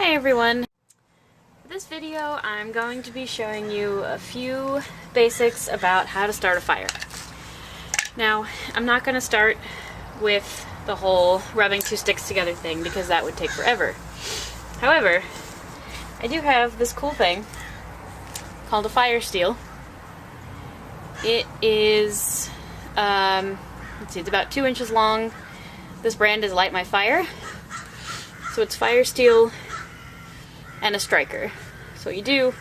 Hey everyone! For this video I'm going to be showing you a few basics about how to start a fire. Now, I'm not going to start with the whole rubbing two sticks together thing because that would take forever. However, I do have this cool thing called a firesteel. It is, let's see, it's about 2 inches long. This brand is Light My Fire. So it's firesteel and a striker. So what you do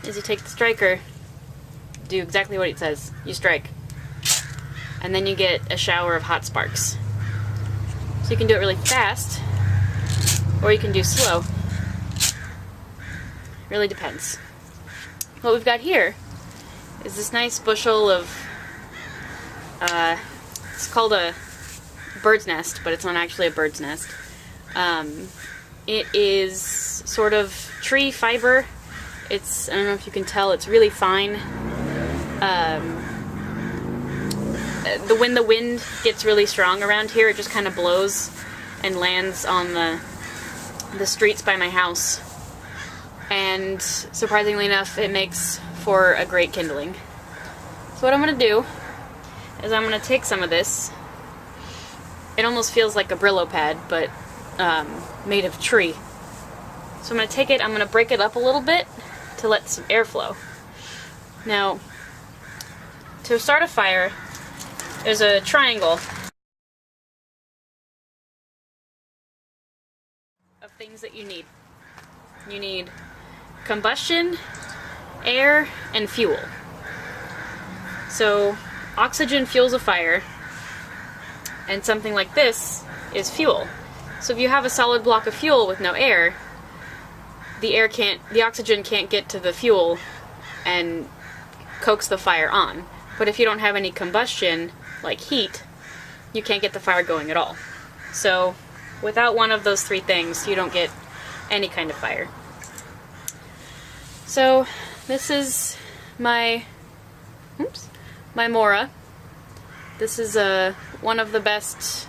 is you take the striker, do exactly what it says, you strike, and then you get a shower of hot sparks. So you can do it really fast, or you can do slow. Really depends. What we've got here is this nice bushel of, it's called a bird's nest, but it's not actually a bird's nest. It is sort of tree fiber. It's, I don't know if you can tell, it's really fine. When the wind gets really strong around here, it just kind of blows and lands on the streets by my house. And surprisingly enough, it makes for a great kindling. So what I'm going to do is I'm going to take some of this. It almost feels like a Brillo pad, but made of tree. So I'm going to take it, I'm going to break it up a little bit to let some air flow. Now, to start a fire, there's a triangle of things that you need. You need combustion, air, and fuel. So oxygen fuels a fire, and something like this is fuel. So if you have a solid block of fuel with no air, the oxygen can't get to the fuel and coax the fire on. But if you don't have any combustion, like heat, you can't get the fire going at all. So without one of those three things, you don't get any kind of fire. So this is my Mora. This is one of the best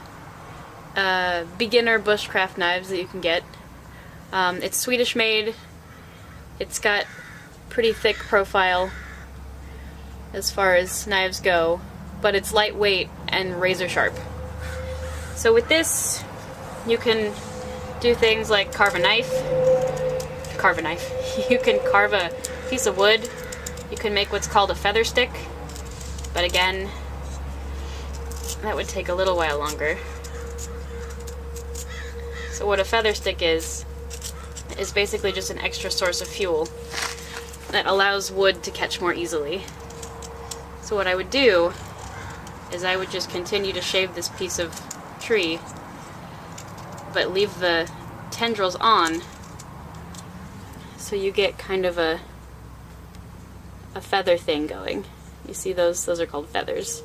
beginner bushcraft knives that you can get. It's Swedish made. It's got pretty thick profile as far as knives go, but it's lightweight and razor sharp. So with this, you can do things like carve a knife. You can carve a piece of wood. You can make what's called a feather stick, but again, that would take a little while longer. So what a feather stick is basically just an extra source of fuel that allows wood to catch more easily. So what I would do is I would just continue to shave this piece of tree, but leave the tendrils on, so you get kind of a feather thing going. You see those? Those are called feathers.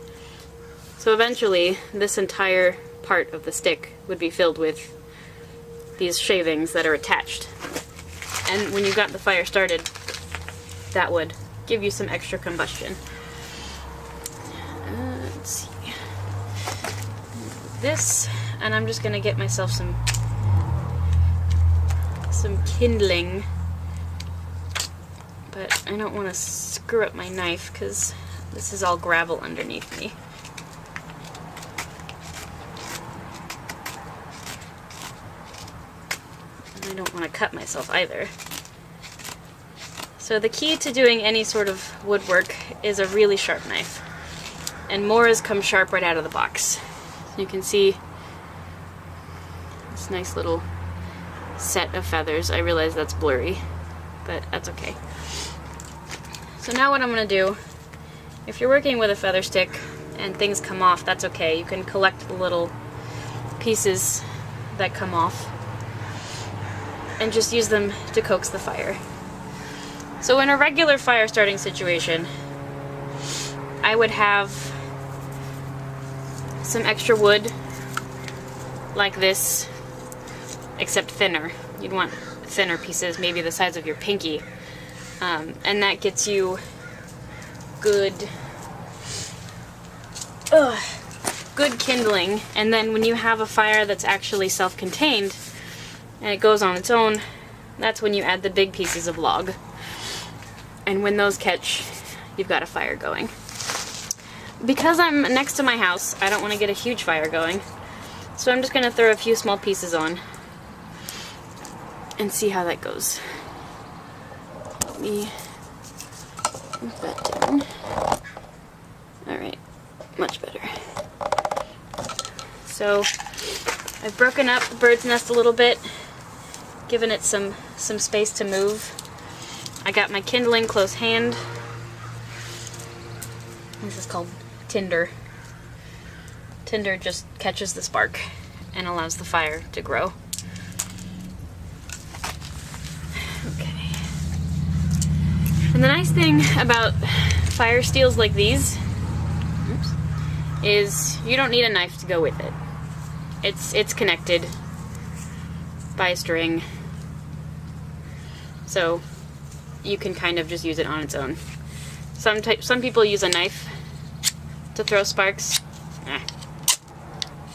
So eventually, this entire part of the stick would be filled with these shavings that are attached. And when you got the fire started, that would give you some extra combustion. Let's see. This, and I'm just gonna get myself some kindling, but I don't want to screw up my knife because this is all gravel underneath me. I don't want to cut myself either. So the key to doing any sort of woodwork is a really sharp knife. And Moras come sharp right out of the box. You can see this nice little set of feathers. I realize that's blurry, but that's okay. So now what I'm going to do, if you're working with a feather stick and things come off, that's okay. You can collect the little pieces that come off and just use them to coax the fire. So in a regular fire starting situation, I would have some extra wood like this, except thinner. You'd want thinner pieces, maybe the size of your pinky, and that gets you good kindling. And then when you have a fire that's actually self-contained, and it goes on its own, that's when you add the big pieces of log. And when those catch, you've got a fire going. Because I'm next to my house, I don't want to get a huge fire going, so I'm just going to throw a few small pieces on and see how that goes. Let me move that down. Alright, much better. So I've broken up the bird's nest a little bit, given it some space to move. I got my kindling close hand. This is called tinder. Tinder just catches the spark and allows the fire to grow. Okay. And the nice thing about fire steels like these is you don't need a knife to go with it. It's connected by a string, so you can kind of just use it on its own. Some people use a knife to throw sparks.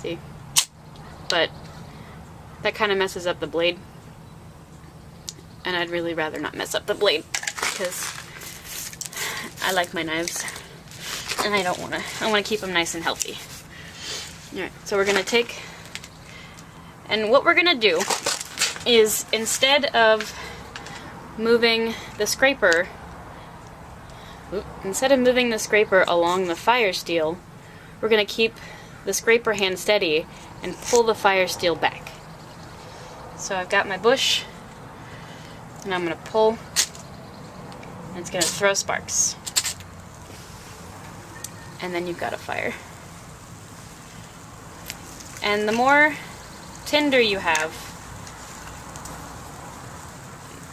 See? But that kind of messes up the blade, and I'd really rather not mess up the blade because I like my knives and I want to keep them nice and healthy. Alright, so we're gonna take, and what we're gonna do is, instead of moving the scraper along the fire steel, we're going to keep the scraper hand steady and pull the fire steel back. So I've got my bush, and I'm going to pull, and it's going to throw sparks. And then you've got a fire. And the more tinder you have,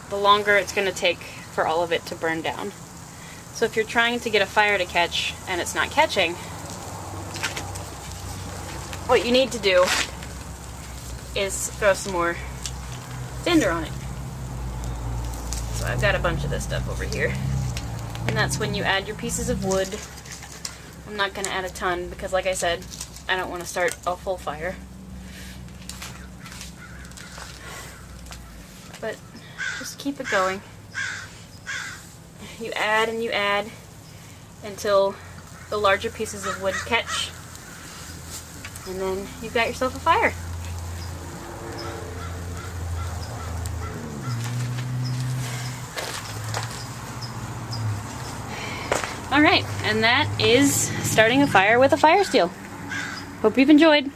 the longer it's going to take for all of it to burn down. So if you're trying to get a fire to catch and it's not catching, what you need to do is throw some more tinder on it. So I've got a bunch of this stuff over here. And that's when you add your pieces of wood. I'm not going to add a ton because, like I said, I don't want to start a full fire. But just keep it going. You add and you add until the larger pieces of wood catch, and then you've got yourself a fire. Alright, and that is starting a fire with a fire steel. Hope you've enjoyed.